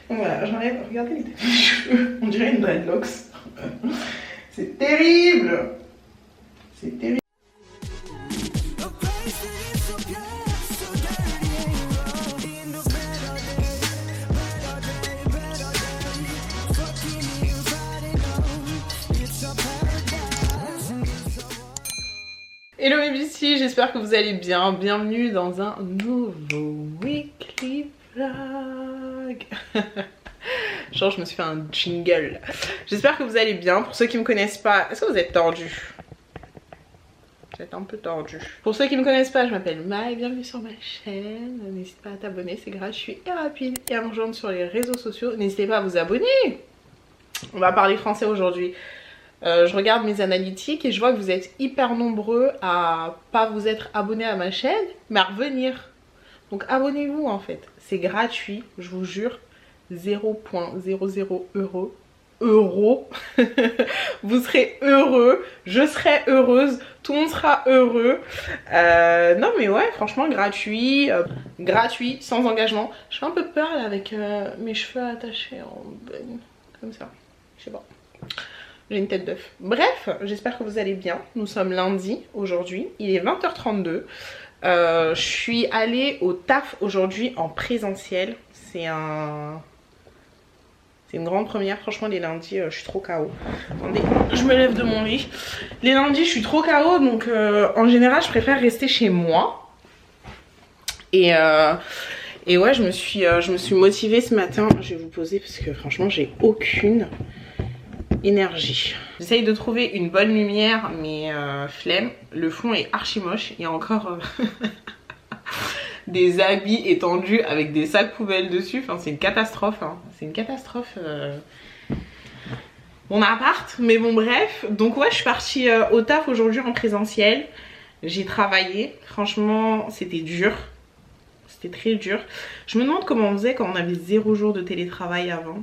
Donc voilà, j'enlève, regardez les cheveux, on dirait une dreadlocks. C'est terrible. C'est terrible. Hello mes besties, j'espère que vous allez bien. Bienvenue dans un nouveau weekly vlog. Genre je me suis fait un jingle. J'espère que vous allez bien. Pour ceux qui me connaissent pas, est-ce que vous êtes tordus? Vous êtes un peu tordus. Pour ceux qui me connaissent pas, je m'appelle Maë, bienvenue sur ma chaîne. N'hésitez pas à t'abonner, c'est gratuit et rapide. Et à me rejoindre sur les réseaux sociaux. N'hésitez pas à vous abonner. On va parler français aujourd'hui. Je regarde mes analytiques et je vois que vous êtes hyper nombreux à pas vous être abonnés à ma chaîne, mais à revenir. Donc abonnez-vous en fait, c'est gratuit, je vous jure, 0,00 euros. Vous serez heureux, je serai heureuse, tout le monde sera heureux. Non mais ouais, franchement gratuit, gratuit, sans engagement. Je fais un peu peur là avec mes cheveux attachés en bun, comme ça, je sais pas. J'ai une tête d'œuf. Bref, j'espère que vous allez bien. Nous sommes lundi aujourd'hui. Il est 20h32. Je suis allée au taf aujourd'hui en présentiel. C'est une grande première. Franchement, les lundis, je suis trop KO. Attendez, je me lève de mon lit. Les lundis, je suis trop KO. Donc, en général, je préfère rester chez moi. Et ouais, je me suis motivée ce matin. Je vais vous poser parce que franchement, j'ai aucune énergie. J'essaye de trouver une bonne lumière mais flemme. Le fond est archi moche. Il y a encore des habits étendus avec des sacs poubelles dessus. Enfin c'est une catastrophe hein. C'est une catastrophe mon appart. Mais bon bref. Donc ouais je suis partie au taf aujourd'hui en présentiel. J'ai travaillé. Franchement c'était dur. C'était très dur. Je me demande comment on faisait quand on avait 0 jour de télétravail avant.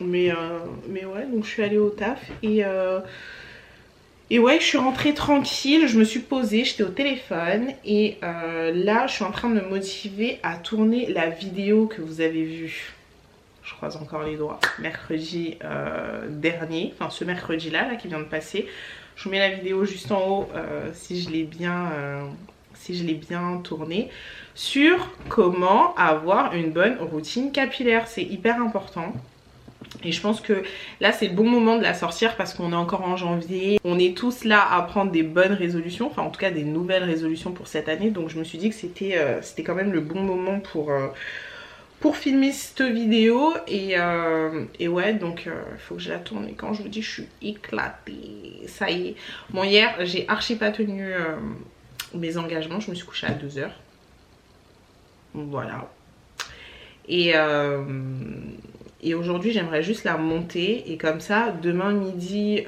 Mais ouais, donc je suis allée au taf et ouais, je suis rentrée tranquille, je me suis posée, j'étais au téléphone et là, je suis en train de me motiver à tourner la vidéo que vous avez vue. Je croise encore les doigts. Mercredi dernier, enfin ce mercredi-là, là, qui vient de passer. Je vous mets la vidéo juste en haut si je l'ai bien tournée. Sur comment avoir une bonne routine capillaire. C'est hyper important. Et je pense que là c'est le bon moment de la sortir parce qu'on est encore en janvier. On est tous là à prendre des bonnes résolutions, enfin en tout cas des nouvelles résolutions pour cette année. Donc je me suis dit que c'était quand même le bon moment pour filmer cette vidéo. Et ouais donc il faut que je la tourne. Et quand je vous dis je suis éclatée, ça y est. Bon hier j'ai archi pas tenu mes engagements, je me suis couchée à 2 h. Voilà. Et aujourd'hui j'aimerais juste la monter et comme ça demain midi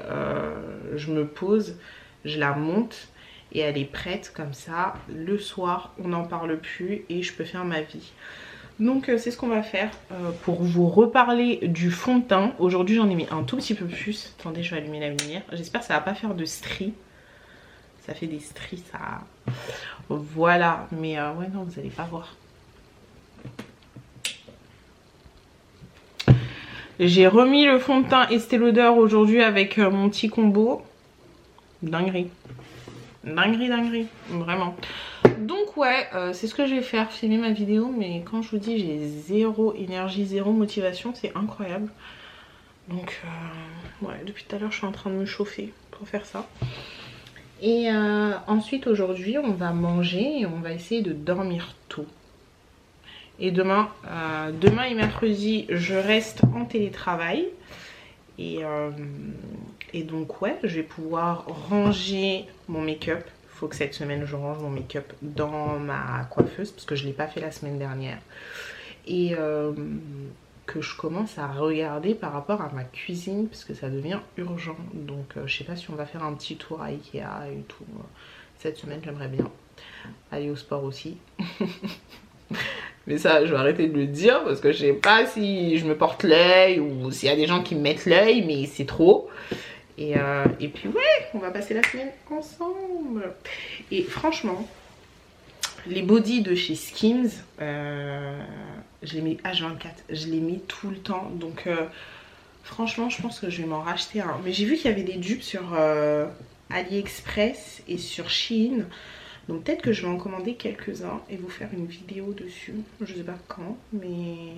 je me pose, je la monte et elle est prête comme ça. Le soir on n'en parle plus et je peux faire ma vie. Donc c'est ce qu'on va faire pour vous reparler du fond de teint. Aujourd'hui j'en ai mis un tout petit peu plus. Attendez je vais allumer la lumière. J'espère que ça va pas faire de stries. Ça fait des stries ça. Voilà mais ouais non vous allez pas voir. J'ai remis le fond de teint Estée Lauder aujourd'hui avec mon petit combo. Dinguerie. Dinguerie, dinguerie. Vraiment. Donc ouais, c'est ce que je vais faire, filmer ma vidéo. Mais quand je vous dis j'ai zéro énergie, zéro motivation, c'est incroyable. Donc ouais, depuis tout à l'heure je suis en train de me chauffer pour faire ça. Et ensuite aujourd'hui on va manger et on va essayer de dormir tôt. Et demain et mercredi, je reste en télétravail. Et donc, ouais, je vais pouvoir ranger mon make-up. Il faut que cette semaine, je range mon make-up dans ma coiffeuse parce que je ne l'ai pas fait la semaine dernière. Et que je commence à regarder par rapport à ma cuisine parce que ça devient urgent. Donc, je sais pas si on va faire un petit tour à Ikea et tout. Cette semaine, j'aimerais bien aller au sport aussi. Mais ça je vais arrêter de le dire parce que je sais pas si je me porte l'œil ou s'il y a des gens qui me mettent l'œil, mais c'est trop. Et puis ouais, on va passer la semaine ensemble. Et franchement, les bodys de chez Skims, Je les mets H24, je les mets tout le temps. Donc franchement, je pense que je vais m'en racheter un. Mais j'ai vu qu'il y avait des dupes sur AliExpress et sur Shein. Donc peut-être que je vais en commander quelques-uns et vous faire une vidéo dessus. Je sais pas quand, mais...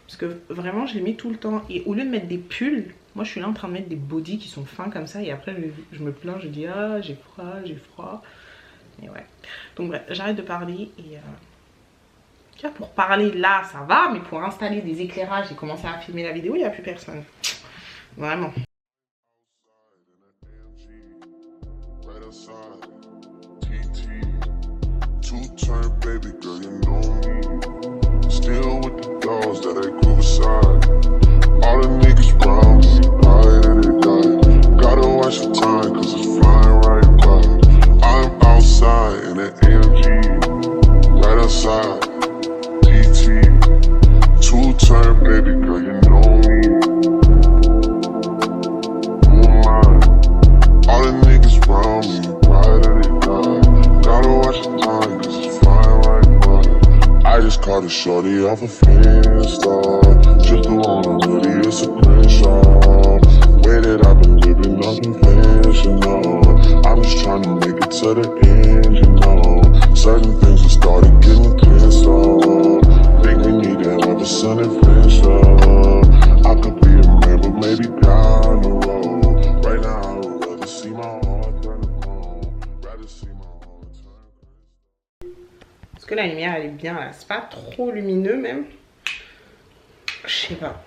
Parce que vraiment, je les mets tout le temps. Et au lieu de mettre des pulls, moi je suis là en train de mettre des bodys qui sont fins comme ça. Et après, je me plains, je dis ah, j'ai froid, j'ai froid. Et ouais. Donc bref, j'arrête de parler et... Pour parler là ça va, mais pour installer des éclairages et commencer à filmer la vidéo, il n'y a plus personne. Vraiment. Two-turn baby girl, you know me. Who am I? All the niggas round me, ride and they die. Gotta watch the time, cause it's flying right by. I just caught a shorty off a Finsta. Just the one on hoodie, it's a crenshaw. Way that I've been living, nothing conventional. I'm just trying to make it to the end, you know. Certain things have started getting pissed off. Think we need to have a son adventure. I could be a man, but maybe down the road. Right now, I would rather see my heart turn to gold. Rather see my heart turn. Parce que la lumière, elle est bien là. C'est pas trop lumineux même. Je sais pas.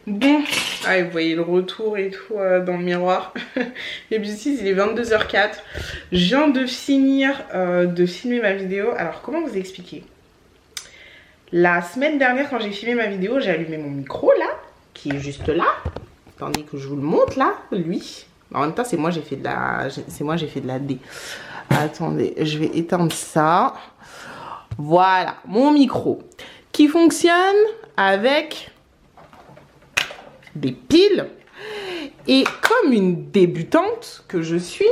Bon, ah, vous voyez le retour et tout dans le miroir. Les beauties, il est 22h04. Je viens de finir de filmer ma vidéo. Alors, comment vous expliquer? La semaine dernière, quand j'ai filmé ma vidéo, j'ai allumé mon micro là, qui est juste là. Attendez que je vous le montre là, lui. En même temps, c'est moi j'ai fait de la D. Attendez, je vais éteindre ça. Voilà, mon micro qui fonctionne avec des piles. Et comme une débutante que je suis,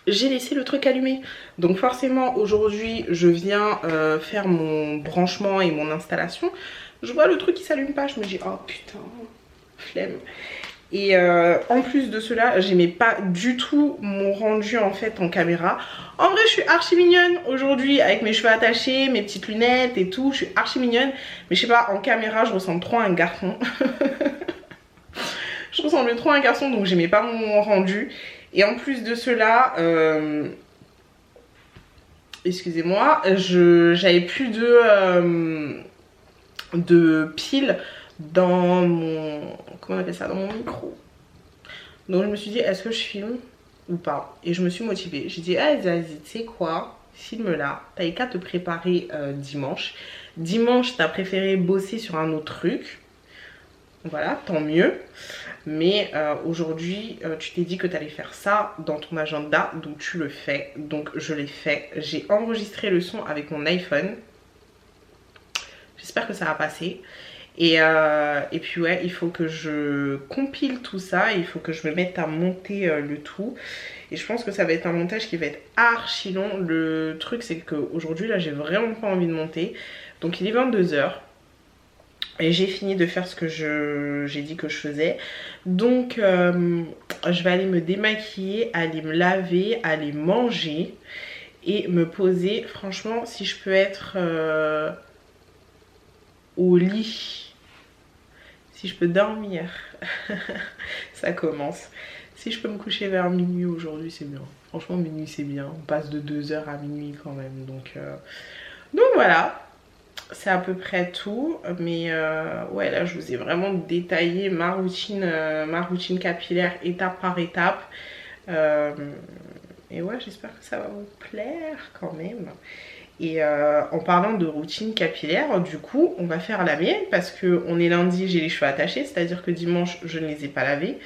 j'ai laissé le truc allumé. Donc forcément aujourd'hui je viens faire mon branchement et mon installation. Je vois le truc qui s'allume pas, je me dis oh putain, flemme. Et en plus de cela, j'aimais pas du tout mon rendu en fait en caméra. En vrai je suis archi mignonne aujourd'hui avec mes cheveux attachés, mes petites lunettes et tout. Je suis archi mignonne, mais je sais pas, en caméra je ressemble trop à un garçon. Je ressemblais trop à un garçon, donc j'aimais pas mon rendu. Et en plus de cela, excusez-moi, j'avais plus de piles dans mon, comment on appelle ça, dans mon micro. Donc je me suis dit, est-ce que je filme ou pas? Et je me suis motivée. J'ai dit, ah vas-y, tu sais quoi, filme là. T'avais qu'à te préparer dimanche. Dimanche, t'as préféré bosser sur un autre truc. Voilà, tant mieux. Mais aujourd'hui, tu t'es dit que tu allais faire ça dans ton agenda, donc tu le fais. Donc je l'ai fait. J'ai enregistré le son avec mon iPhone. J'espère que ça va passer. Et puis ouais, il faut que je compile tout ça. Il faut que je me mette à monter le tout. Et je pense que ça va être un montage qui va être archi long. Le truc, c'est qu'aujourd'hui, là, j'ai vraiment pas envie de monter. Donc il est 22h. Et j'ai fini de faire ce que j'ai dit que je faisais. Donc je vais aller me démaquiller, aller me laver, aller manger et me poser. Franchement, si je peux être au lit, si je peux dormir, ça commence. Si je peux me coucher vers minuit aujourd'hui, c'est bien. Franchement, minuit c'est bien. On passe de 2h à minuit quand même. Donc voilà. C'est à peu près tout, mais ouais, là je vous ai vraiment détaillé ma routine capillaire étape par étape. Et ouais, j'espère que ça va vous plaire quand même. Et en parlant de routine capillaire, du coup on va faire la mienne parce que on est lundi, j'ai les cheveux attachés, c'est à dire que dimanche je ne les ai pas lavés.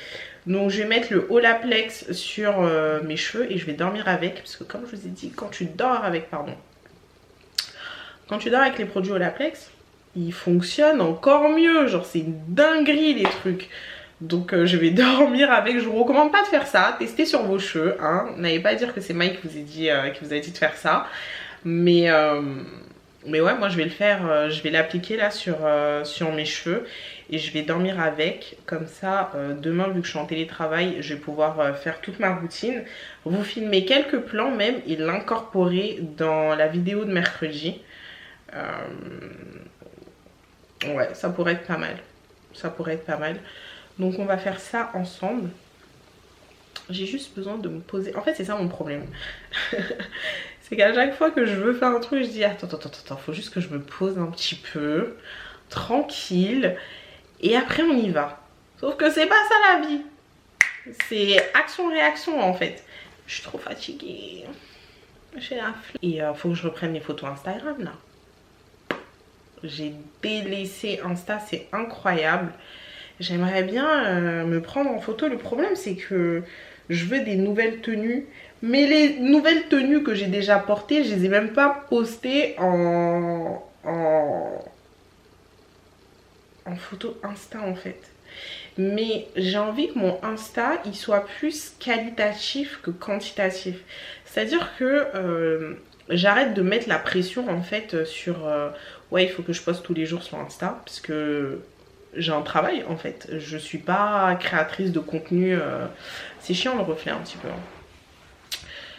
Donc je vais mettre le Olaplex sur mes cheveux et je vais dormir avec, parce que comme je vous ai dit, quand tu dors avec, quand tu dors avec les produits Olaplex, ils fonctionnent encore mieux. Genre c'est une dinguerie les trucs. Donc je vais dormir avec. Je vous recommande pas de faire ça. Testez sur vos cheveux. Hein. N'allez pas dire que c'est Mike qui vous a dit de faire ça. Mais Mais ouais, moi je vais le faire, je vais l'appliquer là sur mes cheveux et je vais dormir avec. Comme ça, demain, vu que je suis en télétravail, je vais pouvoir faire toute ma routine, vous filmer quelques plans même et l'incorporer dans la vidéo de mercredi. Ouais, ça pourrait être pas mal. Ça pourrait être pas mal. Donc on va faire ça ensemble. J'ai juste besoin de me poser. En fait, c'est ça mon problème. C'est qu'à chaque fois que je veux faire un truc, je dis attends, faut juste que je me pose un petit peu, tranquille, et après on y va. Sauf que c'est pas ça la vie. C'est action-réaction en fait. Je suis trop fatiguée. J'ai la flemme. Et faut que je reprenne les photos Instagram là. J'ai délaissé Insta, c'est incroyable. J'aimerais bien me prendre en photo. Le problème c'est que je veux des nouvelles tenues. Mais les nouvelles tenues que j'ai déjà portées, je les ai même pas postées en photo Insta en fait. Mais j'ai envie que mon Insta il soit plus qualitatif que quantitatif. C'est-à-dire que j'arrête de mettre la pression en fait sur ouais, il faut que je poste tous les jours sur Insta parce que j'ai un travail en fait. Je suis pas créatrice de contenu. C'est chiant le reflet un petit peu.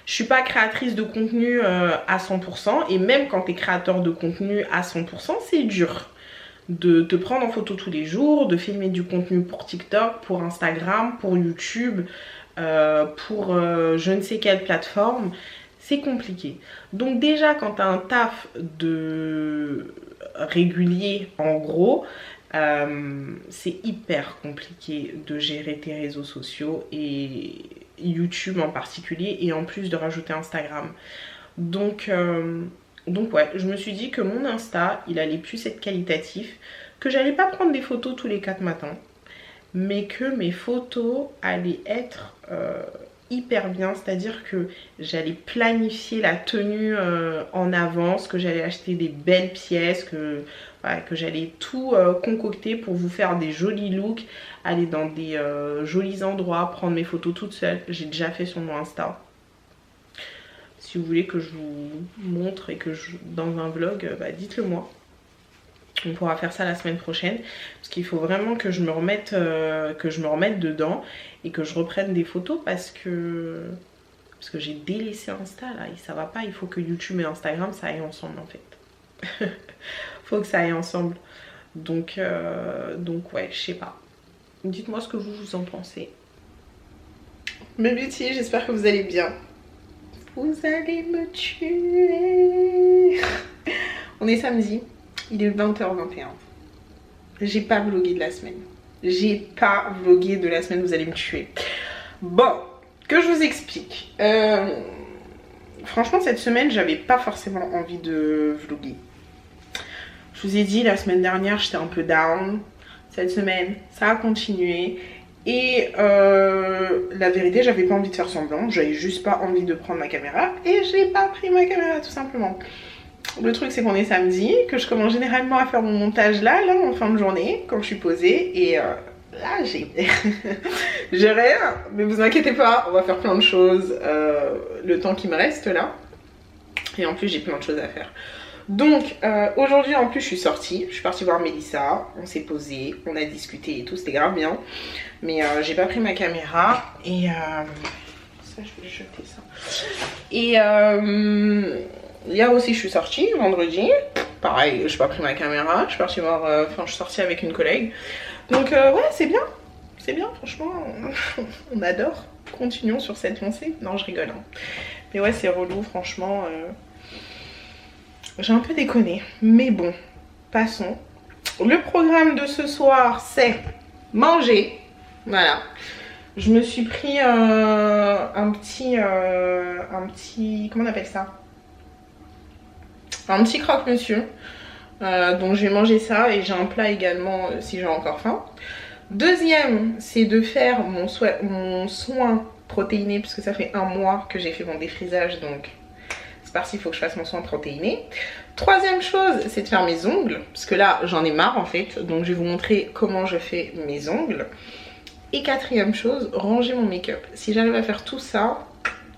Je suis pas créatrice de contenu à 100% et même quand tu es créateur de contenu à 100%, c'est dur de te prendre en photo tous les jours, de filmer du contenu pour TikTok, pour Instagram, pour YouTube, pour je ne sais quelle plateforme. C'est compliqué. Donc déjà quand tu as un taf de régulier en gros, c'est hyper compliqué de gérer tes réseaux sociaux et YouTube en particulier et en plus de rajouter Instagram. Donc ouais, je me suis dit que mon Insta, il allait plus être qualitatif, que j'allais pas prendre des photos tous les 4 matins, mais que mes photos allaient être hyper bien, c'est-à-dire que j'allais planifier la tenue en avance, que j'allais acheter des belles pièces, que j'allais tout concocter pour vous faire des jolis looks, aller dans des jolis endroits, prendre mes photos toute seule. J'ai déjà fait sur mon Insta. Si vous voulez que je vous montre et que dans un vlog, dites-le moi. On pourra faire ça la semaine prochaine parce qu'il faut vraiment que je me remette dedans et que je reprenne des photos parce que j'ai délaissé Insta là et ça va pas. Il faut que YouTube et Instagram ça aille ensemble en fait. Faut que ça aille ensemble. Donc ouais, je sais pas. Dites-moi ce que vous en pensez. Mes beauty, j'espère que vous allez bien. Vous allez me tuer. On est samedi. Il est 20h21. J'ai pas vlogué de la semaine. J'ai pas vlogué de la semaine, vous allez me tuer. Bon, que je vous explique. Franchement, cette semaine, j'avais pas forcément envie de vloguer. Je vous ai dit, la semaine dernière, j'étais un peu down. Cette semaine, ça a continué. Et la vérité, j'avais pas envie de faire semblant. J'avais juste pas envie de prendre ma caméra. Et j'ai pas pris ma caméra, tout simplement. Le truc c'est qu'on est samedi, que je commence généralement à faire mon montage là en fin de journée, quand je suis posée. Et là j'ai rien, mais vous inquiétez pas, on va faire plein de choses le temps qui me reste là. Et en plus j'ai plein de choses à faire. Donc aujourd'hui en plus je suis sortie, je suis partie voir Mélissa, on s'est posé, on a discuté et tout, c'était grave bien. Mais j'ai pas pris ma caméra et ça je vais jeter ça. Et hier aussi je suis sortie, vendredi, pareil, j'ai pas pris ma caméra, je suis partie voir, je suis sortie avec une collègue. Donc ouais, c'est bien, franchement, on adore. Continuons sur cette lancée. Non, je rigole. Hein. Mais ouais, c'est relou, franchement. J'ai un peu déconné, mais bon, passons. Le programme de ce soir, c'est manger. Voilà. Je me suis pris un petit, comment on appelle ça? Un petit croque-monsieur. Donc je vais manger ça et j'ai un plat également si j'ai encore faim. Deuxième, c'est de faire mon soin protéiné puisque ça fait 1 mois que j'ai fait mon défrisage, donc c'est parti, il faut que je fasse mon soin protéiné. Troisième chose, c'est de faire mes ongles parce que là j'en ai marre en fait, donc je vais vous montrer comment je fais mes ongles. Et quatrième chose, ranger mon make-up. Si j'arrive à faire tout ça,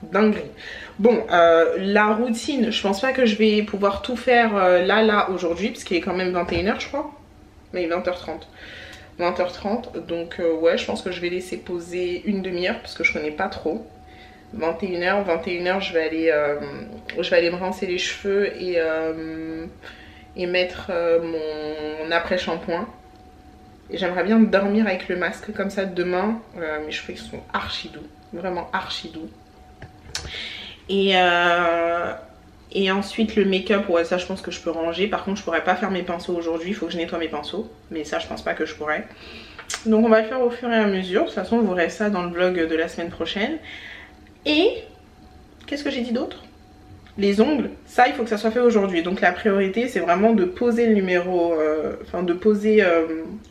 dinguerie. Bon, la routine, je pense pas que je vais pouvoir tout faire là aujourd'hui, parce qu'il est quand même 21h je crois. Mais 20h30. 20h30, donc ouais, je pense que je vais laisser poser une demi-heure parce que je connais pas trop. 21h, je vais aller me rincer les cheveux et mettre mon après-shampoing. Et j'aimerais bien dormir avec le masque comme ça demain. Mes cheveux ils sont archi doux, vraiment archi doux. Et ensuite le make-up, ouais, ça je pense que je peux ranger. Par contre je pourrais pas faire mes pinceaux aujourd'hui, il faut que je nettoie mes pinceaux. Mais ça je pense pas que je pourrais. Donc on va le faire au fur et à mesure. De toute façon vous verrez ça dans le vlog de la semaine prochaine. Et qu'est-ce que j'ai dit d'autre? Les ongles, ça il faut que ça soit fait aujourd'hui. Donc la priorité c'est vraiment de poser le numéro, de poser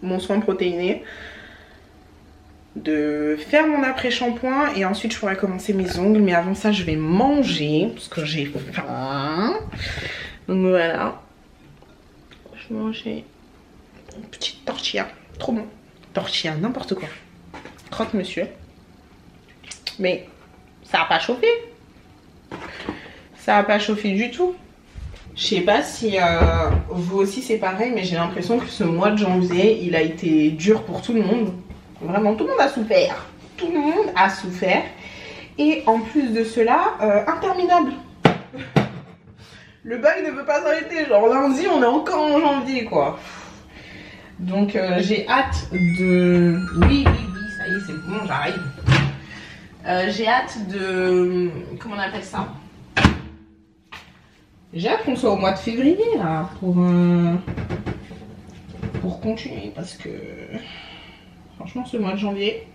mon soin protéiné, de faire mon après-shampoing et ensuite je pourrais commencer mes ongles. Mais avant ça je vais manger parce que j'ai faim. Donc voilà, je vais manger une petite tortilla, trop bon. Tortilla, n'importe quoi. Croque monsieur. Mais ça a pas chauffé. Ça a pas chauffé du tout. Je sais pas si vous aussi c'est pareil, mais j'ai l'impression que ce mois de janvier il a été dur pour tout le monde. Vraiment, tout le monde a souffert. Tout le monde a souffert. Et en plus de cela, interminable. Le bail ne veut pas s'arrêter. Genre lundi, on est encore en janvier, quoi. Donc j'ai hâte de... Oui, ça y est, c'est bon, j'arrive. J'ai hâte de... Comment on appelle ça? J'ai hâte qu'on soit au mois de février, là, pour continuer, parce que... Franchement, ce mois de janvier,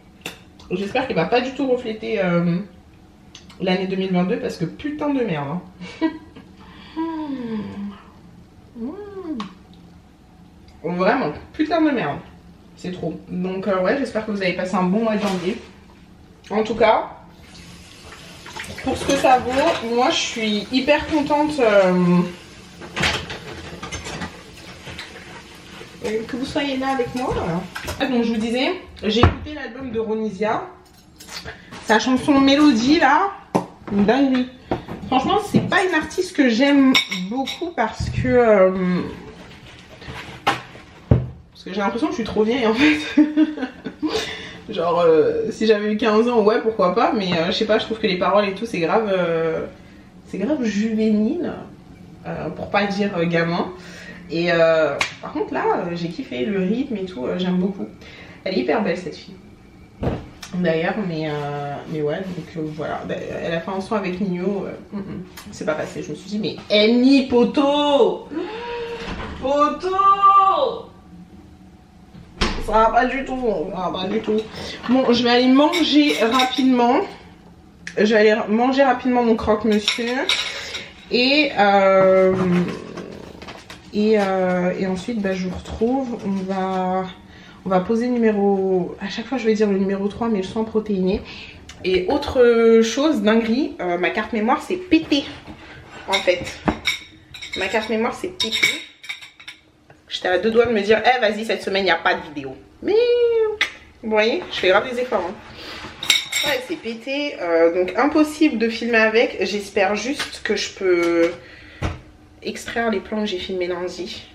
j'espère qu'il va pas du tout refléter l'année 2022 parce que putain de merde. Hein. Vraiment, putain de merde. C'est trop. Donc ouais, j'espère que vous avez passé un bon mois de janvier. En tout cas, pour ce que ça vaut, moi je suis hyper contente que vous soyez là avec moi. Donc je vous disais, j'ai écouté l'album de Ronisia. Sa chanson Mélodie là, une dinguerie. Franchement c'est pas une artiste que j'aime beaucoup parce que j'ai l'impression que je suis trop vieille en fait. Genre si j'avais eu 15 ans ouais pourquoi pas, mais je sais pas, je trouve que les paroles et tout c'est grave juvénile, pour pas dire gamin. Et par contre là j'ai kiffé le rythme et tout, j'aime beaucoup. Elle est hyper belle cette fille d'ailleurs, mais ouais, donc voilà, elle a fait un son avec Nino, c'est pas passé. Je me suis dit mais Annie poto ça va pas du tout, ça va pas du tout. Bon, je vais aller manger rapidement. Je vais aller manger rapidement mon croque-monsieur et ensuite bah, je vous retrouve. On va poser le numéro... À chaque fois je vais dire le numéro 3, mais le soin protéiné. Et autre chose, dinguerie, ma carte mémoire c'est pété en fait. Ma carte mémoire c'est pété. J'étais à deux doigts de me dire, eh vas-y cette semaine il n'y a pas de vidéo. Mais vous voyez, je fais grave des efforts. Hein. Ouais, c'est pété, donc impossible de filmer avec. J'espère juste que je peux extraire les plans que j'ai filmés lundi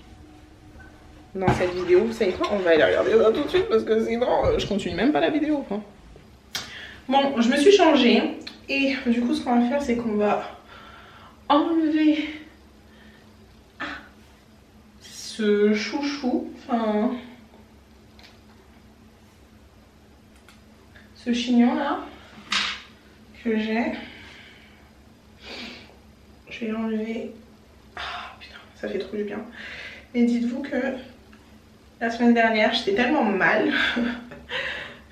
dans cette vidéo. Vous savez quoi, on va aller regarder ça tout de suite parce que sinon je continue même pas la vidéo. Hein. Bon, je me suis changée et du coup ce qu'on va faire c'est qu'on va enlever ce chouchou, enfin ce chignon là que j'ai. Je vais l'enlever. Ah putain, ça fait trop du bien. Et dites-vous que la semaine dernière j'étais tellement mal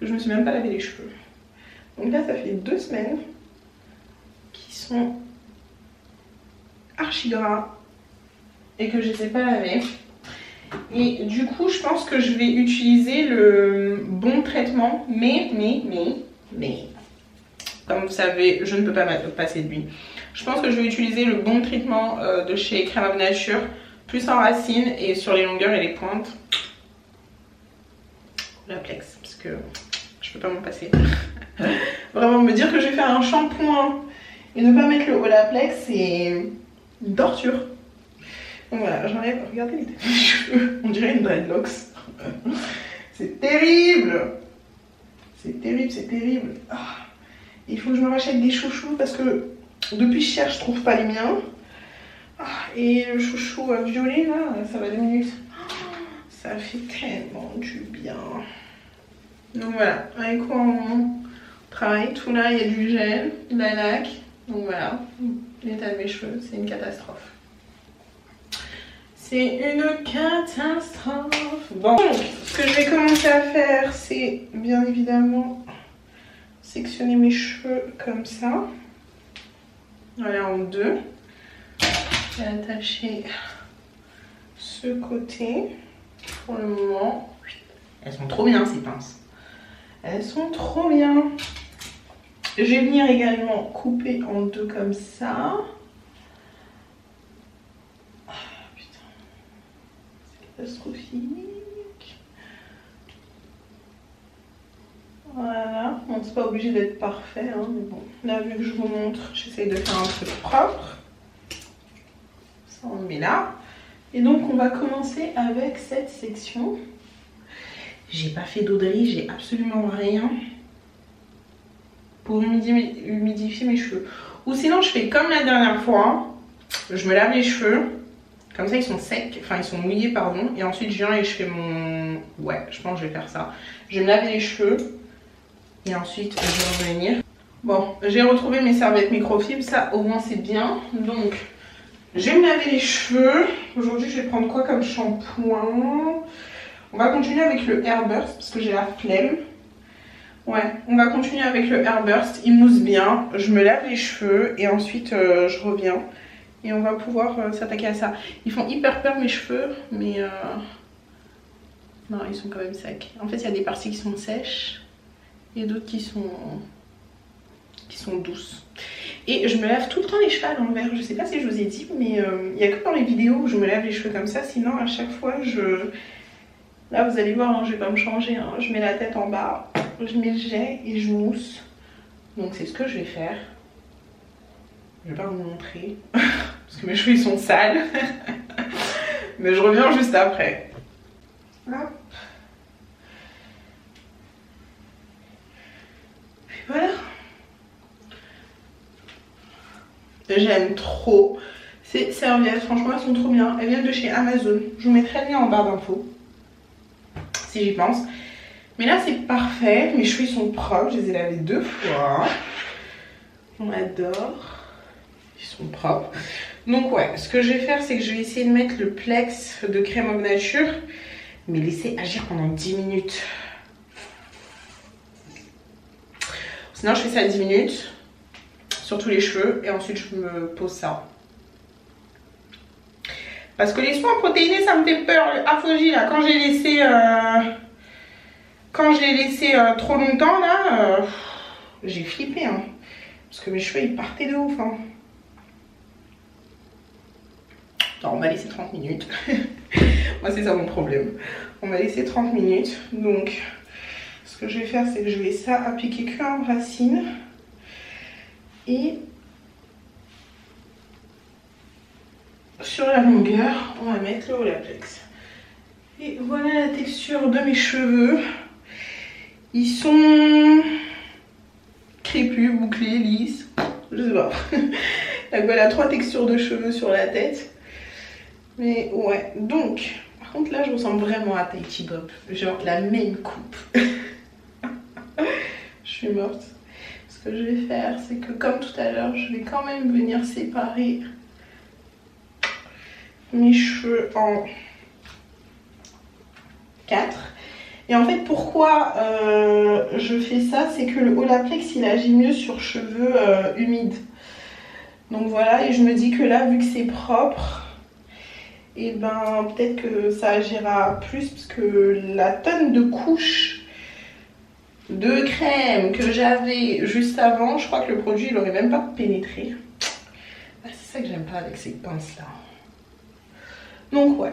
que je me suis même pas lavé les cheveux. Donc là ça fait 2 semaines qui sont archi gras et que je les ai pas lavés. Et du coup je pense que je vais utiliser le bon traitement, mais comme vous savez je ne peux pas passer de lui. Je pense que je vais utiliser le bon traitement de chez Crème of Nature, plus en racines et sur les longueurs et les pointes la Plex, parce que je peux pas m'en passer. Vraiment me dire que je vais faire un shampoing Et ne pas mettre le Olaplex, c'est une torture. Donc voilà, j'enlève, regardez les têtes de cheveux, on dirait une dreadlocks. C'est terrible. C'est terrible, c'est terrible. Ah. Il faut que je me rachète des chouchous parce que depuis je cherche, je trouve pas les miens. Ah. Et le chouchou violet là, ça va 2 minutes. Ça fait tellement du bien. Donc voilà, avec quoi on travaille. Tout là, il y a du gel, de la laque. Donc voilà, l'état de mes cheveux, c'est une catastrophe. C'est une catastrophe. Bon, donc, ce que je vais commencer à faire, c'est bien évidemment sectionner mes cheveux comme ça. Voilà, en deux. Je vais attacher ce côté pour le moment. Elles sont trop bien ces pinces. Elles sont trop bien. Je vais venir également couper en deux comme ça. Catastrophique. Voilà, bon, c'est pas obligé d'être parfait, hein, mais bon, là vu que je vous montre, j'essaye de faire un truc propre. Ça on le met là. Et donc on va commencer avec cette section. J'ai pas fait d'eau de riz, j'ai absolument rien pour humidifier mes cheveux. Ou sinon je fais comme la dernière fois, je me lave les cheveux. Comme ça ils sont secs, enfin ils sont mouillés pardon. Et ensuite je viens et je fais mon... Ouais, je pense que je vais faire ça. Je vais me laver les cheveux. Et ensuite je vais revenir. Bon, j'ai retrouvé mes serviettes microfibres. Ça au moins c'est bien. Donc je vais me laver les cheveux. Aujourd'hui je vais prendre quoi comme shampoing? On va continuer avec le Airburst parce que j'ai la flemme. Ouais, on va continuer avec le Airburst. Il mousse bien. Je me lave les cheveux et ensuite je reviens. Et on va pouvoir s'attaquer à ça. Ils font hyper peur mes cheveux, mais non, ils sont quand même secs. En fait, il y a des parties qui sont sèches et d'autres qui sont douces. Et je me lave tout le temps les cheveux à l'envers. Je sais pas si je vous ai dit, mais il n'y a que dans les vidéos où je me lave les cheveux comme ça. Sinon, à chaque fois, là, vous allez voir, hein, je vais pas me changer. Hein. Je mets la tête en bas, je mets le jet et je mousse. Donc, c'est ce que je vais faire. Je vais pas vous montrer parce que mes cheveux ils sont sales. Mais je reviens juste après. Hop. Et voilà. J'aime trop ces serviettes. Franchement, elles sont trop bien. Elles viennent de chez Amazon. Je vous mettrai le lien en barre d'infos si j'y pense. Mais là, c'est parfait. Mes cheveux ils sont propres. Je les ai lavés 2 fois. On adore. Ils sont propres. Donc ouais, ce que je vais faire, c'est que je vais essayer de mettre le Plex de Crème of Nature, mais laisser agir pendant 10 minutes. Sinon, je fais ça à 10 minutes sur tous les cheveux et ensuite je me pose ça. Parce que les soins protéinés, ça me fait peur. Le Afogi, là, quand j'ai laissé trop longtemps, là, j'ai flippé, hein. Parce que mes cheveux, ils partaient de ouf, hein. Non, on va laisser 30 minutes. Moi, c'est ça mon problème. On va laisser 30 minutes. Donc, ce que je vais faire, c'est que je vais ça appliquer qu'en racine. Et sur la longueur, on va mettre le Olaplex. Et voilà la texture de mes cheveux. Ils sont crépus, bouclés, lisses. Je sais pas. Donc voilà, 3 textures de cheveux sur la tête. Mais ouais, donc, par contre là je ressemble vraiment à Tahiti Bob. Genre la même coupe. Je suis morte. Ce que je vais faire, c'est que comme tout à l'heure, je vais quand même venir séparer mes cheveux en 4. Et en fait, pourquoi je fais ça, c'est que le Olaplex, il agit mieux sur cheveux humides. Donc voilà, et je me dis que là, vu que c'est propre, et ben peut-être que ça agira plus parce que la tonne de couches de crème que j'avais juste avant, je crois que le produit il aurait même pas pénétré. Ah, c'est ça que j'aime pas avec ces pinces là. Donc ouais.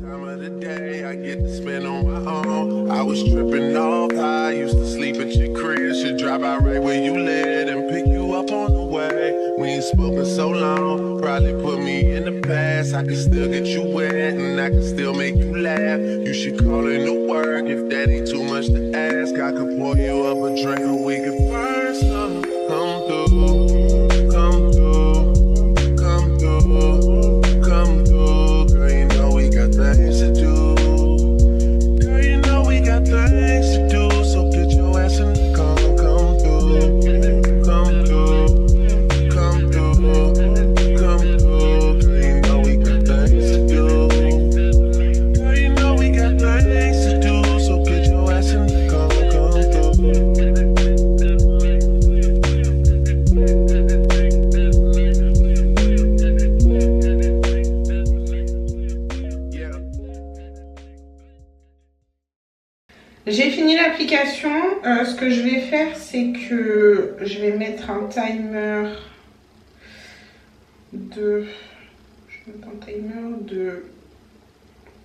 Time of the day I get to spend on my own. I was tripping off high, used to sleep at your crib. Should drive out right where you live and pick you up on the way. We ain't spoken so long, probably put me in the past. I can still get you wet and I can still make you laugh. You should call in to work if that ain't too much to ask. I could pour you up a drink and we could burn some. Come through, come through, come through, come through. Girl, you know we got things to do. Girl, you know we got things to do. So get your ass in the car, come through, come through, come through, come through. Girl, you know we got things to do. Girl, you know we got things to do. So get your ass in the car, come through. J'ai fini l'application. Ce que je vais faire, c'est que je vais mettre un timer de...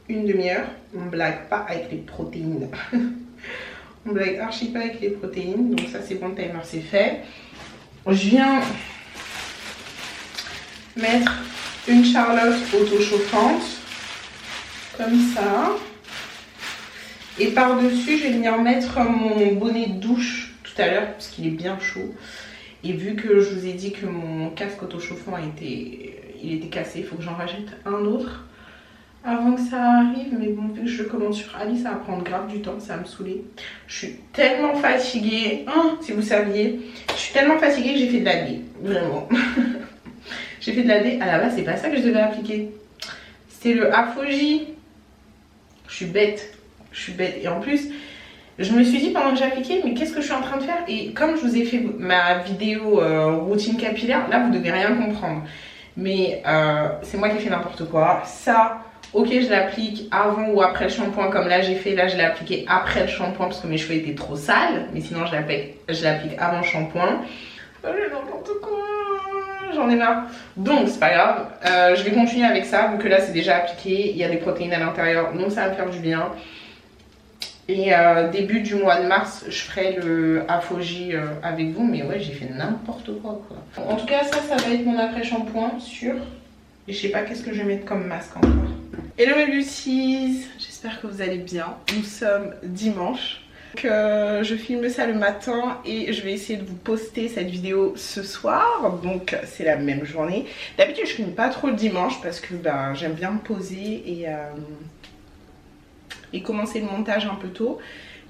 une demi-heure. On blague pas avec les protéines. On blague archi pas avec les protéines. Donc ça c'est bon, le timer c'est fait. Je viens mettre une Charlotte auto-chauffante. Comme ça. Et par-dessus, je vais venir mettre mon bonnet de douche tout à l'heure parce qu'il est bien chaud. Et vu que je vous ai dit que mon casque auto-chauffant il était cassé, il faut que j'en rajoute un autre avant que ça arrive. Mais bon, vu que je le commande sur Ali, ça va prendre grave du temps, ça va me saouler. Je suis tellement fatiguée, oh, si vous saviez, je suis tellement fatiguée que j'ai fait de la D, vraiment. J'ai fait de la D, à la base c'est pas ça que je devais appliquer. C'était le Afoji. Je suis bête. Je suis bête. Et en plus, je me suis dit pendant que j'appliquais, mais qu'est-ce que je suis en train de faire? Et comme je vous ai fait ma vidéo routine capillaire, là vous devez rien comprendre. Mais c'est moi qui ai fait n'importe quoi. Ça, ok, je l'applique avant ou après le shampoing comme là j'ai fait. Là je l'ai appliqué après le shampoing parce que mes cheveux étaient trop sales. Mais sinon je l'applique avant le shampoing. N'importe quoi. J'en ai marre. Donc c'est pas grave. Je vais continuer avec ça vu que là c'est déjà appliqué. Il y a des protéines à l'intérieur, donc ça va me faire du bien. Et début du mois de mars, je ferai le Afoji avec vous. Mais ouais, j'ai fait n'importe quoi. En tout cas, ça va être mon après-shampoing sûr. Et je sais pas qu'est-ce que je vais mettre comme masque encore. Hello mes beauties, j'espère que vous allez bien. Nous sommes dimanche. Donc, je filme ça le matin et je vais essayer de vous poster cette vidéo ce soir. Donc c'est la même journée. D'habitude je filme pas trop le dimanche parce que j'aime bien me poser et commencer le montage un peu tôt.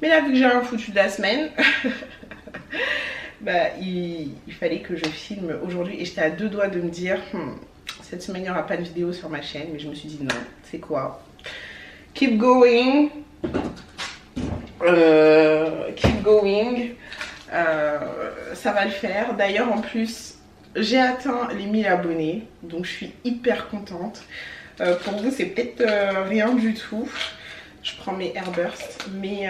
Mais là vu que j'ai rien foutu de la semaine, il fallait que je filme aujourd'hui. Et j'étais à deux doigts de me dire cette semaine il n'y aura pas de vidéo sur ma chaîne. Mais je me suis dit non, c'est quoi, keep going, keep going, ça va le faire. D'ailleurs en plus j'ai atteint les 1000 abonnés, donc je suis hyper contente. Pour vous c'est peut-être rien du tout. Je prends mes Airburst, mais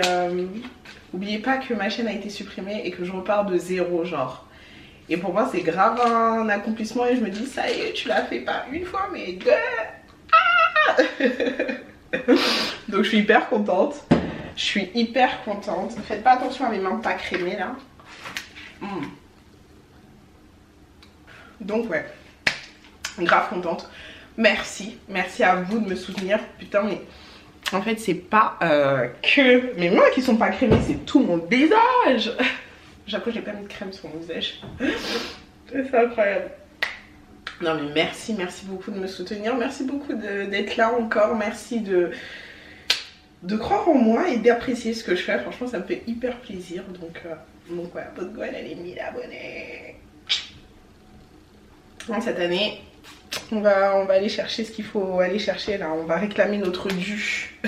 n'oubliez pas que ma chaîne a été supprimée et que je repars de zéro genre. Et pour moi c'est grave un accomplissement et je me dis ça y est, tu l'as fait pas une fois mais deux. Ah donc je suis hyper contente. Je suis hyper contente. Faites pas attention à mes mains pas crémées là. Donc ouais, grave contente. Merci à vous de me soutenir. Putain mais en fait c'est pas que mes mains qui sont pas crémées, c'est tout mon visage. J'avoue j'ai pas mis de crème sur mon visage. C'est incroyable. Non mais merci beaucoup de me soutenir. Merci beaucoup d'être là encore. Merci de croire en moi et d'apprécier ce que je fais. Franchement ça me fait hyper plaisir. Donc ouais, votre gueule elle est 1000 abonnés. Bon, cette année on va aller chercher ce qu'il faut aller chercher là. On va réclamer notre dû.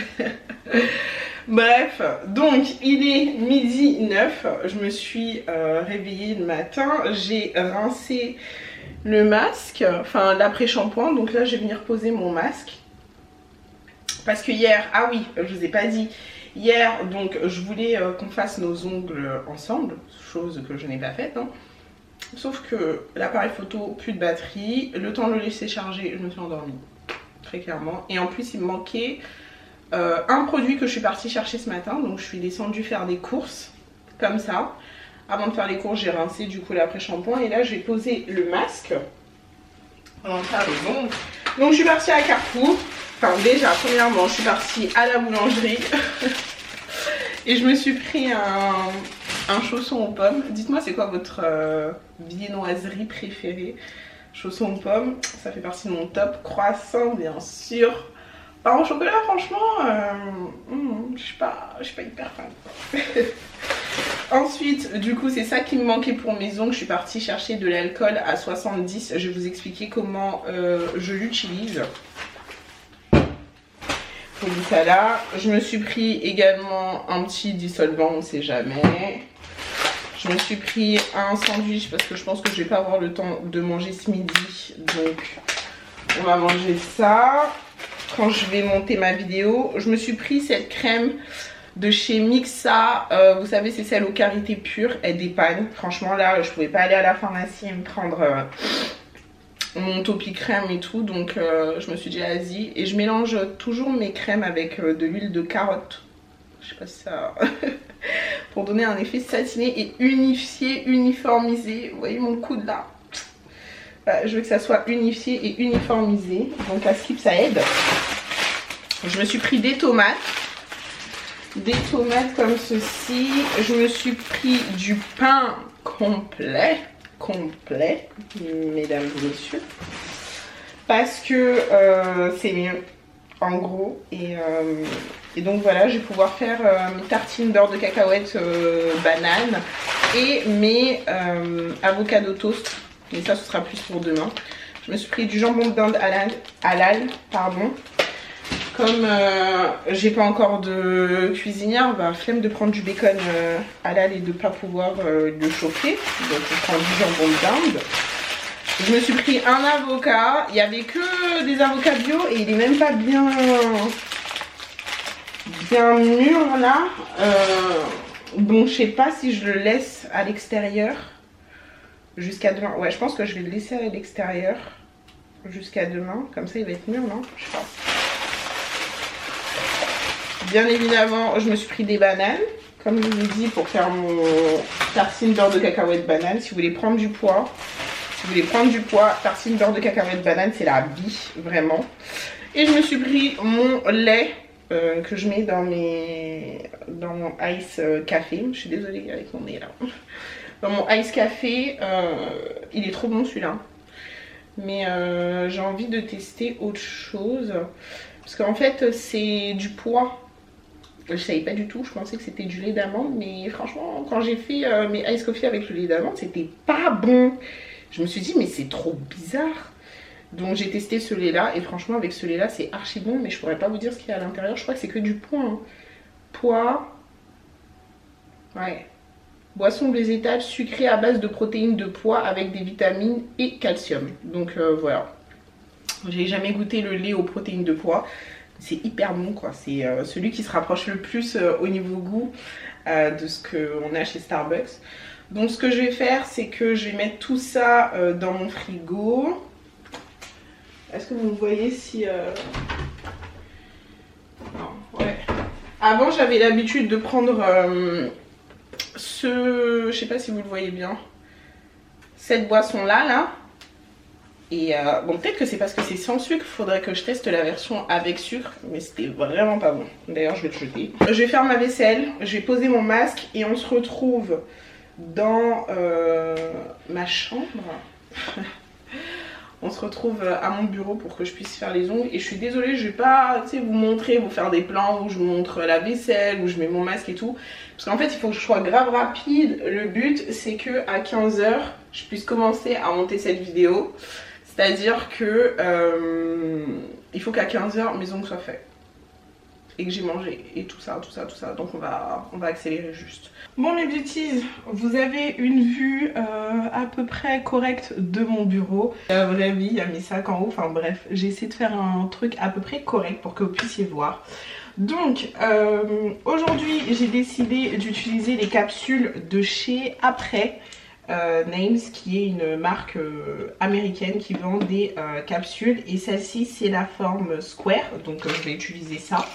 Bref, donc il est 12h09. Je me suis réveillée le matin. J'ai rincé le masque, enfin l'après-shampoing. Donc là je vais venir poser mon masque. Parce que hier, ah oui, je vous ai pas dit. Hier, donc je voulais qu'on fasse nos ongles ensemble. Chose que je n'ai pas faite. Hein. Sauf que l'appareil photo, plus de batterie. Le temps de le laisser charger, je me suis endormie. très clairement. Et en plus il me manquait un produit que je suis partie chercher ce matin. Donc je suis descendue faire des courses comme ça. Avant de faire les courses, j'ai rincé du coup l'après-shampoing. Et là, j'ai posé le masque. Donc je suis partie à Carrefour. Enfin déjà, premièrement, je suis partie à la boulangerie. Et je me suis pris un chausson aux pommes. Dites-moi, c'est quoi votre viennoiserie préférée? Chausson aux pommes, ça fait partie de mon top. Croissant, bien sûr. Pain au chocolat, franchement, je suis pas hyper fan. Ensuite, du coup, c'est ça qui me manquait pour mes ongles. Je suis partie chercher de l'alcool à 70. Je vais vous expliquer comment je l'utilise. Pour ça là, je me suis pris également un petit dissolvant, on sait jamais. Je me suis pris un sandwich parce que je pense que je vais pas avoir le temps de manger ce midi. Donc, on va manger ça. Quand je vais monter ma vidéo, je me suis pris cette crème de chez Mixa. Vous savez, c'est celle aux qualités pures. Elle dépanne. Franchement, là, je pouvais pas aller à la pharmacie et me prendre mon topi crème et tout. Donc, je me suis dit, vas-y. Et je mélange toujours mes crèmes avec de l'huile de carotte. Je sais pas si ça... pour donner un effet satiné et unifié, uniformisé. Vous voyez mon coude là? Je veux que ça soit unifié et uniformisé. Donc à Skip ça aide. Je me suis pris des tomates. Des tomates comme ceci. Je me suis pris du pain complet. Complet, mesdames et messieurs. Parce que c'est mieux. En gros. Et donc voilà, je vais pouvoir faire mes tartines beurre de cacahuète banane. Et mes avocado toast. Mais ça, ce sera plus pour demain. Je me suis pris du jambon de dinde halal, pardon. Comme j'ai pas encore de cuisinière, bah, flemme de prendre du bacon halal et de pas pouvoir le chauffer. Donc je prends du jambon de dinde. Je me suis pris un avocat. Il n'y avait que des avocats bio et il est même pas bien mûr là. Donc je sais pas si je le laisse à l'extérieur jusqu'à demain. Ouais, je pense que je vais le laisser à l'extérieur jusqu'à demain. Comme ça, il va être mûr, non? Je sais pas. Bien évidemment, je me suis pris des bananes. Comme je vous ai dit, pour faire mon tartine beurre de cacahuète banane. Si vous voulez prendre du poids, tartine beurre de cacahuète banane, c'est la vie, vraiment. Et je me suis pris mon lait que je mets dans mon ice café. Je suis désolée avec mon nez là. Dans mon ice café, il est trop bon celui-là. Mais j'ai envie de tester autre chose. Parce qu'en fait, c'est du pois. Je savais pas du tout, je pensais que c'était du lait d'amande. Mais franchement, quand j'ai fait mes ice coffee avec le lait d'amande, c'était pas bon. Je me suis dit, mais c'est trop bizarre. Donc j'ai testé ce lait là. Et franchement, avec ce lait là, c'est archi bon. Mais je pourrais pas vous dire ce qu'il y a à l'intérieur. Je crois que c'est que du pois. Hein. Pois. Ouais. Boisson végétale sucrée à base de protéines de pois avec des vitamines et calcium. Donc voilà. J'ai jamais goûté le lait aux protéines de pois. C'est hyper bon quoi. C'est celui qui se rapproche le plus au niveau goût de ce qu'on a chez Starbucks. Donc ce que je vais faire, c'est que je vais mettre tout ça dans mon frigo. Est-ce que vous voyez si... Non, ouais. Avant j'avais l'habitude de prendre... je sais pas si vous le voyez bien, cette boisson là et bon, peut-être que c'est parce que c'est sans sucre, faudrait que je teste la version avec sucre, mais c'était vraiment pas bon. D'ailleurs je vais le jeter. Je vais faire ma vaisselle, je vais poser mon masque et on se retrouve dans ma chambre. On se retrouve à mon bureau pour que je puisse faire les ongles. Et je suis désolée, je vais pas vous montrer, vous faire des plans où je vous montre la vaisselle, où je mets mon masque et tout. Parce qu'en fait, il faut que je sois grave rapide. Le but, c'est que à 15 h, je puisse commencer à monter cette vidéo. C'est-à-dire que il faut qu'à 15 h, mes ongles soient faits. Et que j'ai mangé. Et tout ça. Donc on va accélérer juste. Bon mes beauties, vous avez une vue à peu près correcte de mon bureau. La vraie vie, il y a mes sacs en haut. Enfin bref, j'ai essayé de faire un truc à peu près correct pour que vous puissiez voir. Donc aujourd'hui, j'ai décidé d'utiliser les capsules de chez Après. Nails, qui est une marque américaine qui vend des capsules. Et celle-ci, c'est la forme square, donc je vais utiliser ça.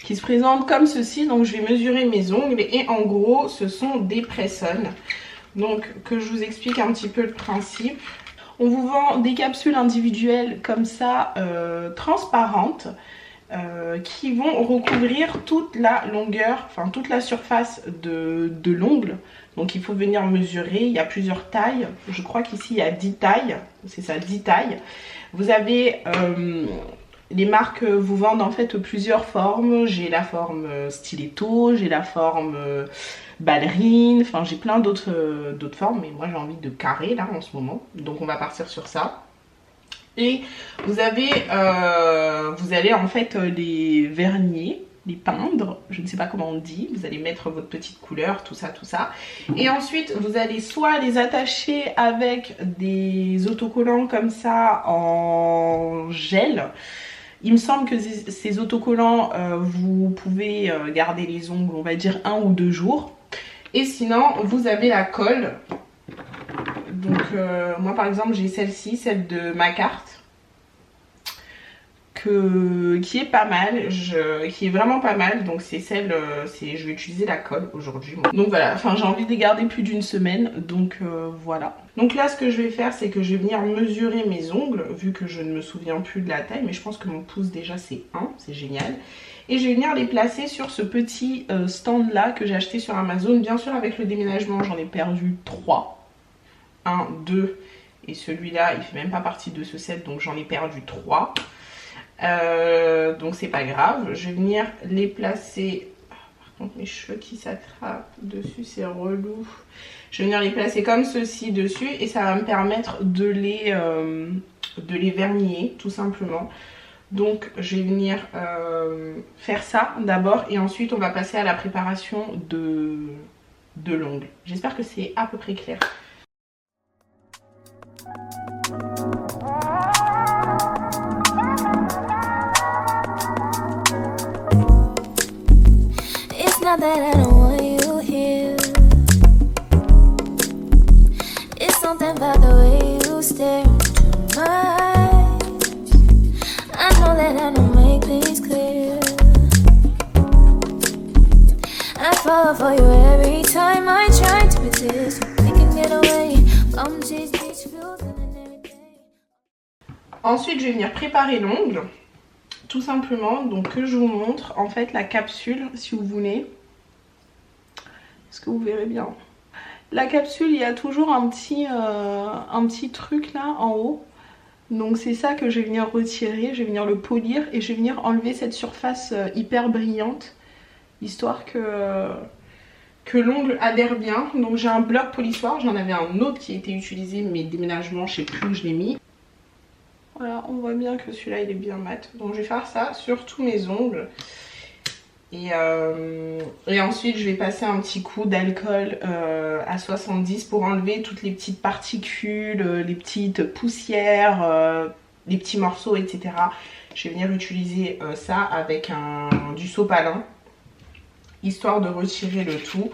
Qui se présente comme ceci, donc je vais mesurer mes ongles. Et en gros, ce sont des press-on. Donc, que je vous explique un petit peu le principe. On vous vend des capsules individuelles comme ça, transparentes. Qui vont recouvrir toute la longueur, enfin toute la surface de l'ongle. Donc il faut venir mesurer, il y a plusieurs tailles. Je crois qu'ici il y a 10 tailles, c'est ça, 10 tailles. Vous avez, les marques vous vendent en fait plusieurs formes. J'ai la forme stiletto, j'ai la forme ballerine, enfin j'ai plein d'autres formes. Mais moi j'ai envie de carré là en ce moment, donc on va partir sur ça. Et vous allez en fait les vernier, les peindre, je ne sais pas comment on dit, vous allez mettre votre petite couleur, tout ça. Et ensuite vous allez soit les attacher avec des autocollants comme ça en gel. Il me semble que ces autocollants, vous pouvez garder les ongles, on va dire 1 ou 2 jours. Et sinon vous avez la colle. Donc moi par exemple j'ai celle-ci, celle de ma carte, qui est pas mal, qui est vraiment pas mal. Donc c'est celle, je vais utiliser la colle aujourd'hui. Donc voilà, enfin j'ai envie de les garder plus d'une semaine, donc voilà. Donc là ce que je vais faire, c'est que je vais venir mesurer mes ongles, vu que je ne me souviens plus de la taille, mais je pense que mon pouce déjà c'est 1, c'est génial. Et je vais venir les placer sur ce petit stand là que j'ai acheté sur Amazon. Bien sûr avec le déménagement j'en ai perdu 3. 1, 2 et celui-là il fait même pas partie de ce set, donc j'en ai perdu 3. Donc c'est pas grave. Je vais venir les placer. Par contre mes cheveux qui s'attrapent dessus, c'est relou. Je vais venir les placer comme ceci dessus et ça va me permettre de les vernier tout simplement. Donc je vais venir faire ça d'abord et ensuite on va passer à la préparation de l'ongle. J'espère que c'est à peu près clair. Not that I don't want you here. It's something about the way you stare into my eyes. I know that I don't make things clear. I fall for you every time I try to resist. We can get away from these beach views and everything. Ensuite, je vais venir préparer l'ongle. Tout simplement, donc que je vous montre en fait la capsule si vous voulez. Est-ce que vous verrez bien? La capsule, il y a toujours un petit truc là en haut. Donc c'est ça que je vais venir retirer, je vais venir le polir et je vais venir enlever cette surface hyper brillante. Histoire que l'ongle adhère bien. Donc j'ai un bloc polissoir, j'en avais un autre qui a été utilisé, mais déménagement, je sais plus où je l'ai mis. Voilà, on voit bien que celui-là il est bien mat. Donc je vais faire ça sur tous mes ongles. Et ensuite je vais passer un petit coup d'alcool à 70 pour enlever toutes les petites particules, les petites poussières, les petits morceaux, etc. Je vais venir utiliser ça avec du sopalin, histoire de retirer le tout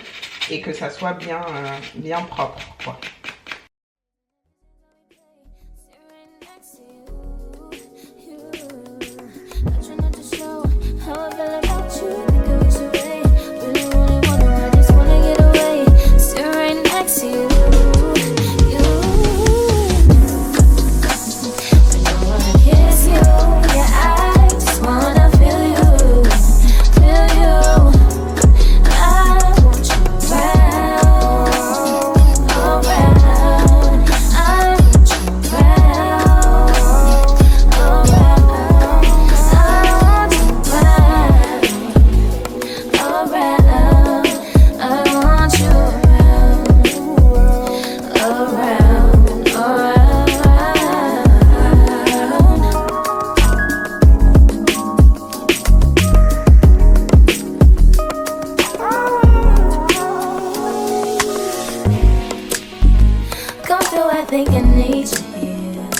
et que ça soit bien propre, quoi. think I need you here.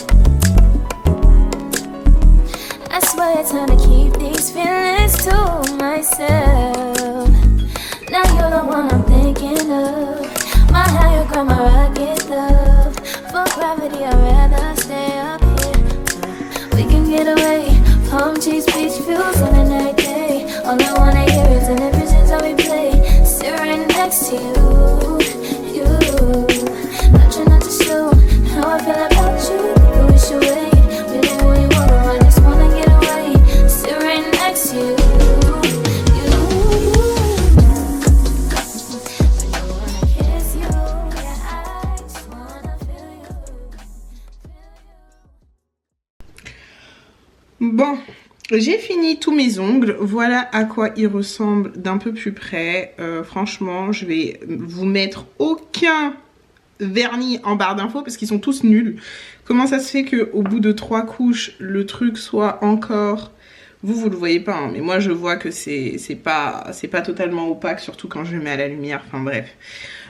I swear it's time to keep these feelings to myself. Now you're the one I'm thinking of. on my rocket love. For gravity, I'd rather stay up here. We can get away. Palm trees, beach views on a night day. All I wanna hear is an visions I replay. Sit right next to you. Not trying not to show how I feel about you. Think I wish away. Really, really wanna, I just wanna get away. Sit right next to you. Bon, j'ai fini tous mes ongles, voilà à quoi ils ressemblent d'un peu plus près. Franchement, je vais vous mettre aucun vernis en barre d'infos parce qu'ils sont tous nuls. Comment ça se fait qu'au bout de 3 couches, le truc soit encore... Vous le voyez pas, hein, mais moi je vois que c'est pas totalement opaque, surtout quand je le mets à la lumière, enfin bref.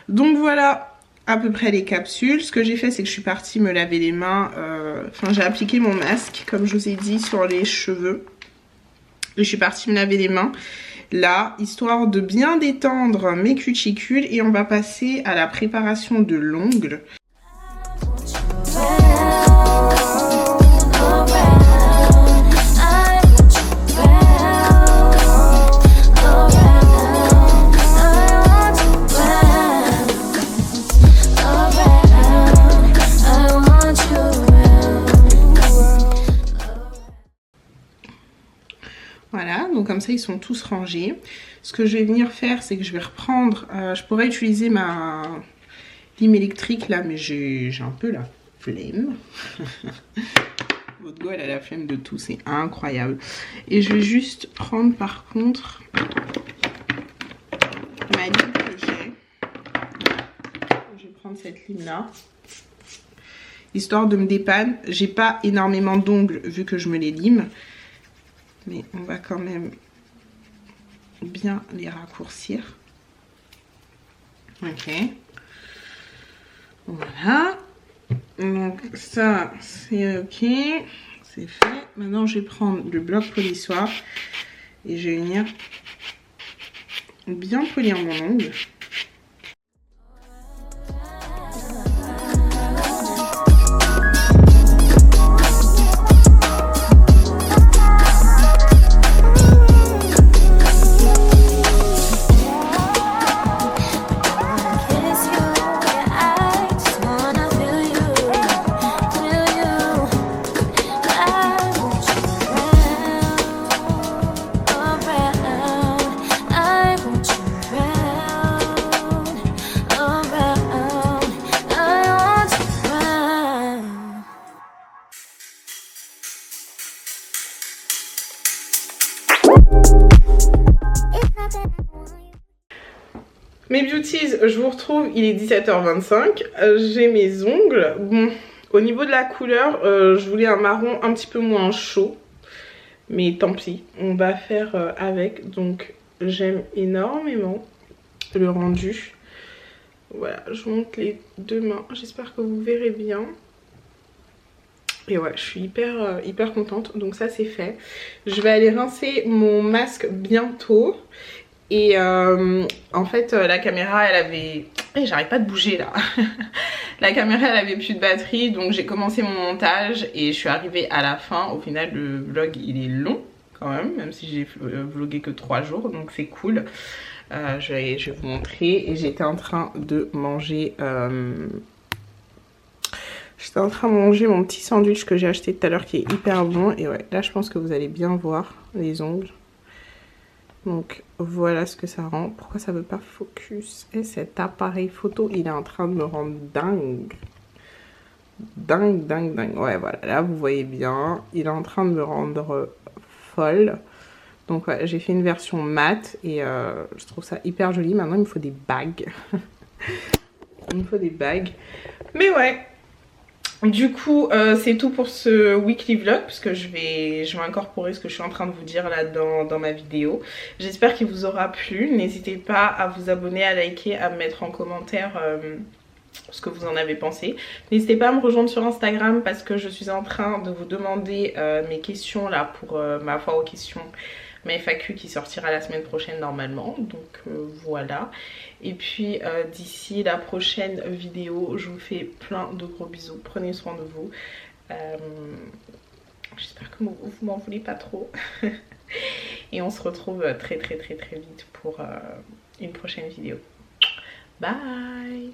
Donc voilà à peu près les capsules. Ce que j'ai fait, c'est que je suis partie me laver les mains, enfin j'ai appliqué mon masque, comme je vous ai dit, sur les cheveux. Et je suis partie me laver les mains, là, histoire de bien détendre mes cuticules. Et on va passer à la préparation de l'ongle. Voilà, donc comme ça ils sont tous rangés. Ce que je vais venir faire, c'est que je vais reprendre, je pourrais utiliser ma lime électrique là, mais j'ai un peu la flemme. Votre go, elle a la flemme de tout, c'est incroyable. Et je vais juste prendre par contre ma lime que j'ai. Je vais prendre cette lime là, histoire de me dépanner. J'ai pas énormément d'ongles vu que je me les lime. Mais on va quand même bien les raccourcir. Ok. Voilà. Donc ça, c'est ok. C'est fait. Maintenant, je vais prendre le bloc polissoir. Et je vais venir bien polir mon ongle. Mes beauties, je vous retrouve, il est 17h25, j'ai mes ongles. Bon, au niveau de la couleur, je voulais un marron un petit peu moins chaud, mais tant pis, on va faire avec. Donc j'aime énormément le rendu. Voilà, je vous montre les deux mains, j'espère que vous verrez bien. Et ouais, je suis hyper contente, donc ça c'est fait. Je vais aller rincer mon masque bientôt. Et en fait la caméra elle avait... j'arrête pas de bouger là. La caméra elle avait plus de batterie, donc j'ai commencé mon montage et je suis arrivée à la fin. Au final le vlog il est long quand même si j'ai vlogué que 3 jours, donc c'est cool. Je vais vous montrer. Et j'étais en train de manger... J'étais en train de manger mon petit sandwich que j'ai acheté tout à l'heure qui est hyper bon. Et ouais, là je pense que vous allez bien voir les ongles. Donc voilà ce que ça rend. Pourquoi ça veut pas focus? Et cet appareil photo il est en train de me rendre dingue. Dingue. Ouais voilà, là vous voyez bien. Il est en train de me rendre folle. Donc ouais, j'ai fait une version mat et je trouve ça hyper joli. Maintenant il me faut des bagues. Il me faut des bagues. Mais ouais. Du coup c'est tout pour ce weekly vlog, parce que je vais incorporer ce que je suis en train de vous dire là dans ma vidéo. J'espère qu'il vous aura plu. N'hésitez pas à vous abonner, à liker, à me mettre en commentaire ce que vous en avez pensé. N'hésitez pas à me rejoindre sur Instagram parce que je suis en train de vous demander mes questions là pour ma foire aux questions ma FAQ qui sortira la semaine prochaine normalement. Donc voilà. Et puis d'ici la prochaine vidéo, je vous fais plein de gros bisous. Prenez soin de vous. J'espère que vous m'en voulez pas trop. Et on se retrouve très vite pour une prochaine vidéo. Bye!